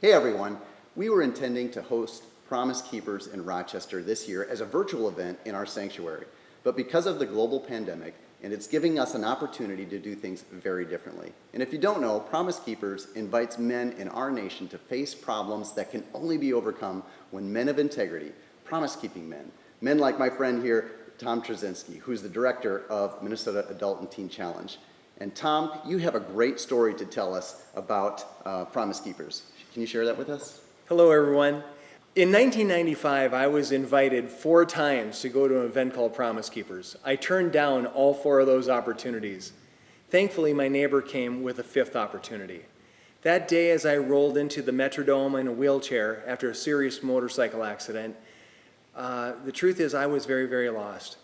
Hey everyone, we were intending to host Promise Keepers in Rochester this year as a virtual event in our sanctuary, but because of the global pandemic, and it's giving us an opportunity to do things very differently. And if you don't know, Promise Keepers invites men in our nation to face problems that can only be overcome when men of integrity, promise-keeping men like my friend here, Tom Trzynski, who's the director of Minnesota Adult and Teen Challenge. And Tom, you have a great story to tell us about Promise Keepers. Can you share that with us? Hello, everyone. In 1995, I was invited 4 times to go to an event called Promise Keepers. I turned down all 4 of those opportunities. Thankfully, my neighbor came with a 5th opportunity. That day, as I rolled into the Metrodome in a wheelchair after a serious motorcycle accident, the truth is I was very, very lost.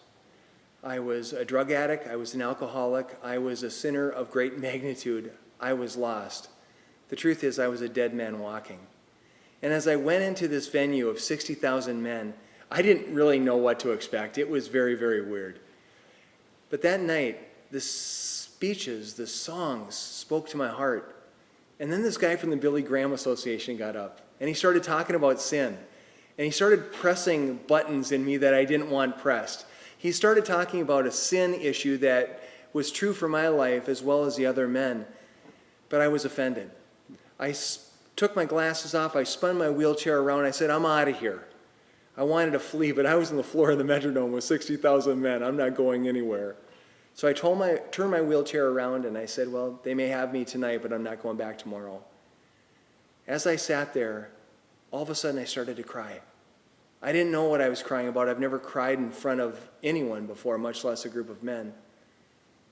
I was a drug addict, I was an alcoholic, I was a sinner of great magnitude. I was lost. The truth is I was a dead man walking. And as I went into this venue of 60,000 men, I didn't really know what to expect. It was very, very weird. But that night, the speeches, the songs spoke to my heart. And then this guy from the Billy Graham Association got up, and he started talking about sin. And he started pressing buttons in me that I didn't want pressed. He started talking about a sin issue that was true for my life as well as the other men. But I was offended. I took my glasses off, I spun my wheelchair around, I said, I'm out of here. I wanted to flee, but I was on the floor of the Metrodome with 60,000 men. I'm not going anywhere. So I turned my wheelchair around and I said, well, they may have me tonight, but I'm not going back tomorrow. As I sat there, all of a sudden I started to cry. I didn't know what I was crying about. I've never cried in front of anyone before, much less a group of men.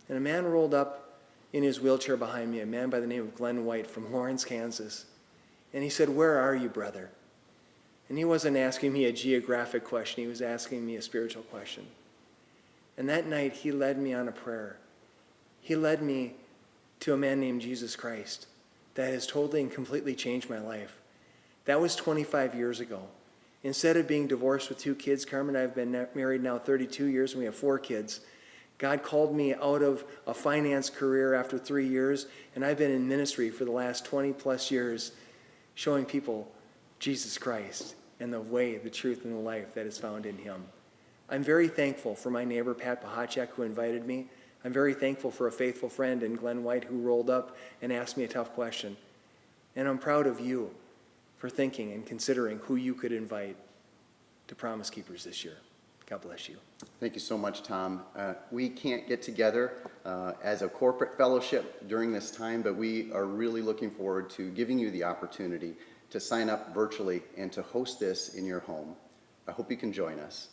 And a man rolled up in his wheelchair behind me, a man by the name of Glenn White from Lawrence, Kansas. And he said, where are you, brother? And he wasn't asking me a geographic question. He was asking me a spiritual question. And that night, he led me on a prayer. He led me to a man named Jesus Christ that has totally and completely changed my life. That was 25 years ago. Instead of being divorced with 2 kids, Carmen and I have been married now 32 years, and we have 4 kids. God called me out of a finance career after 3 years, and I've been in ministry for the last 20 plus years, showing people Jesus Christ and the way, the truth, and the life that is found in him. I'm very thankful for my neighbor, Pat Pahacek, who invited me. I'm very thankful for a faithful friend in Glenn White who rolled up and asked me a tough question. And I'm proud of you for thinking and considering who you could invite to Promise Keepers this year. God bless you. Thank you so much, Tom. We can't get together as a corporate fellowship during this time, but we are really looking forward to giving you the opportunity to sign up virtually and to host this in your home. I hope you can join us.